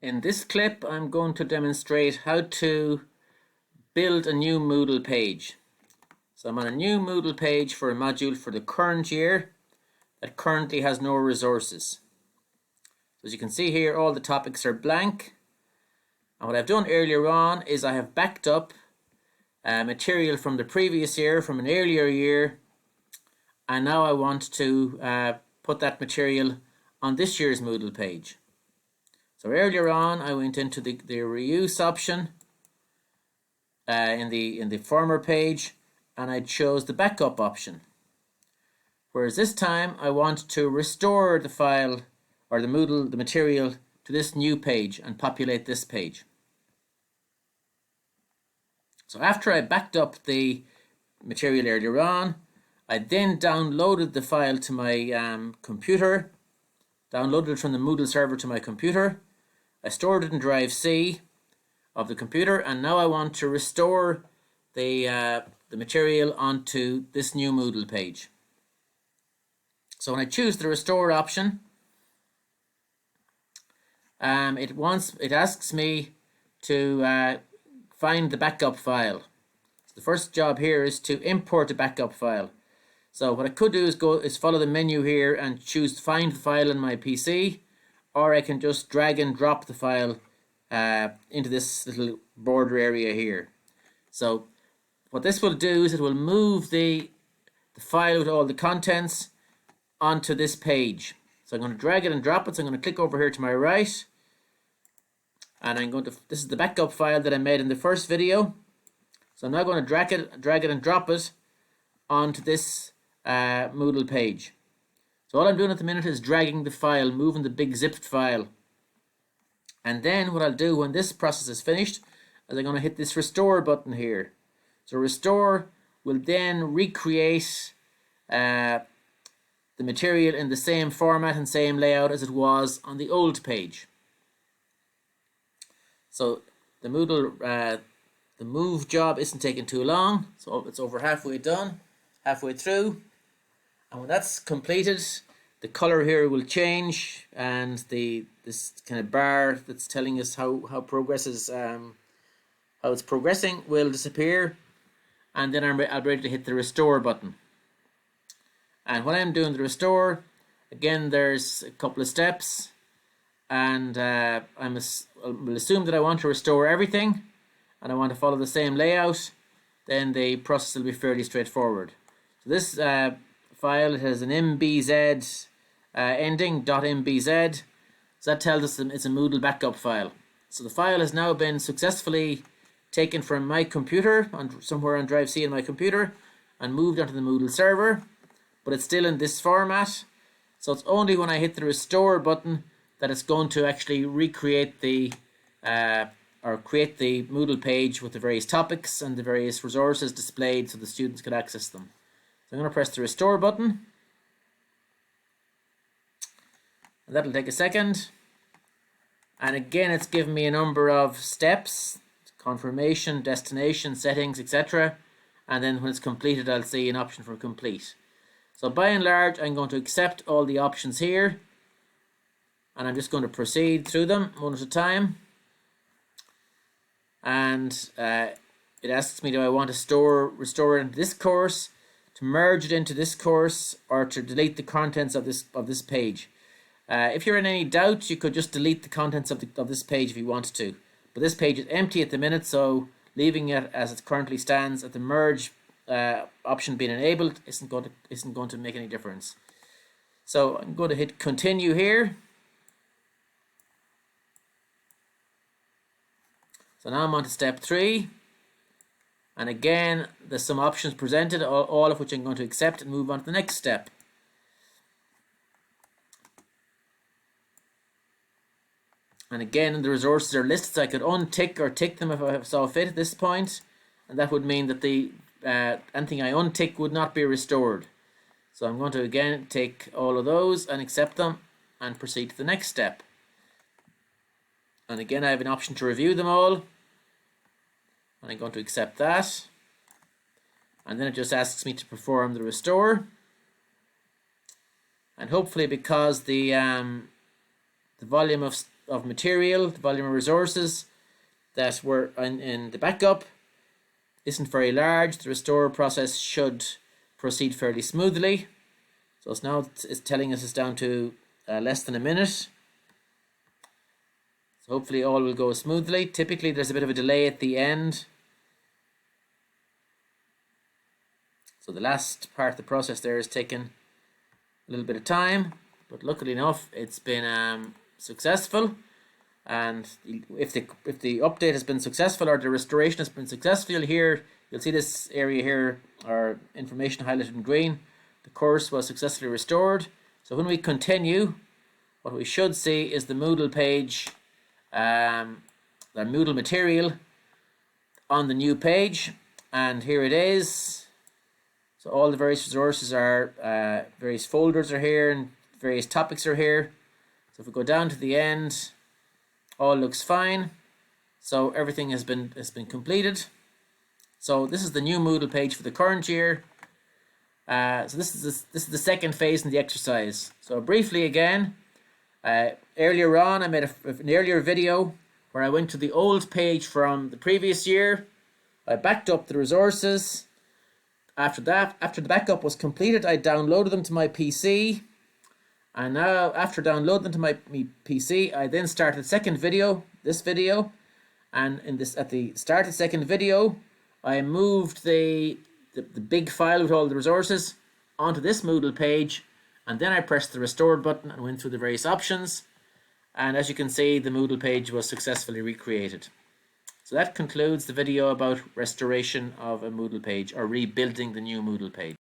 In this clip, I'm going to demonstrate how to build a new Moodle page. So I'm on a new Moodle page for a module for the current year that currently has no resources. So as you can see here, all the topics are blank. And what I've done earlier on is I have backed up material from the previous year, from an earlier year, and now I want to put that material on this year's Moodle page. So earlier on, I went into the reuse option in the former page, and I chose the backup option. Whereas this time, I want to restore the file or the material to this new page and populate this page. So after I backed up the material earlier on, I then downloaded the file to my computer, downloaded it from the Moodle server to my computer. I stored it in drive C of the computer, and now I want to restore the material onto this new Moodle page. So when I choose the restore option, it asks me to find the backup file. So the first job here is to import a backup file. So what I could do is follow the menu here and choose find the file in my PC, or I can just drag and drop the file into this little border area here. So what this will do is it will move the file with all the contents onto this page. So I'm going to drag it and drop it. So I'm going to click over here to my right, and this is the backup file that I made in the first video. So I'm now going to drag it and drop it onto this Moodle page. So all I'm doing at the minute is dragging the file, moving the big zipped file. And then what I'll do when this process is finished is I'm going to hit this restore button here. So restore will then recreate the material in the same format and same layout as it was on the old page. So the Moodle, the move job isn't taking too long. So it's over halfway done, halfway through. And when that's completed, the color here will change, and this kind of bar that's telling us how it's progressing will disappear, and then I'll be ready to hit the restore button. And when I'm doing the restore, again there's a couple of steps, and will assume that I want to restore everything, and I want to follow the same layout. Then the process will be fairly straightforward. So this file has an mbz ending, .mbz, so that tells us it's a Moodle backup file. So the file has now been successfully taken from my computer, somewhere on drive C in my computer, and moved onto the Moodle server, but it's still in this format. So it's only when I hit the restore button that it's going to actually recreate or create the Moodle page with the various topics and the various resources displayed so the students could access them. So I'm going to press the restore button, and that'll take a second. And again, it's given me a number of steps: confirmation, destination, settings, etc. And then when it's completed, I'll see an option for complete. So by and large, I'm going to accept all the options here, and I'm just going to proceed through them one at a time. And it asks me, do I want to restore it into this course, to merge it into this course, or to delete the contents of this page. If you're in any doubt, you could just delete the contents of this page if you wanted to. But this page is empty at the minute, so leaving it as it currently stands at the merge option being enabled isn't going to make any difference. So I'm going to hit continue here. So now I'm on to step 3. And again, there's some options presented, all of which I'm going to accept and move on to the next step. And again, the resources are listed, so I could untick or tick them if I saw fit at this point, and that would mean that anything I untick would not be restored. So I'm going to again take all of those and accept them and proceed to the next step. And again, I have an option to review them all, and I'm going to accept that. And then it just asks me to perform the restore. And hopefully, because the volume of material, the volume of resources that were in the backup isn't very large. The restore process should proceed fairly smoothly. So it's telling us it's down to less than a minute. So hopefully all will go smoothly. Typically there's a bit of a delay at the end. So the last part of the process there is taking a little bit of time, but luckily enough it's been successful. And if the update has been successful or the restoration has been successful, you'll see this area here, or information highlighted in green. The course was successfully restored. So when we continue, what we should see is the Moodle page, the Moodle material on the new page, and here it is. So all the various resources are, various folders are here, and various topics are here. So if we go down to the end, all looks fine. So everything has been completed. So this is the new Moodle page for the current year. So this is the second phase in the exercise. So briefly again, earlier on I made an earlier video where I went to the old page from the previous year. I backed up the resources. After the backup was completed, I downloaded them to my PC. And now, after downloading them to my PC, I then started the second video, this video. And at the start of the second video, I moved the big file with all the resources onto this Moodle page, and then I pressed the restored button and went through the various options, and as you can see, the Moodle page was successfully recreated. So that concludes the video about restoration of a Moodle page, or rebuilding the new Moodle page.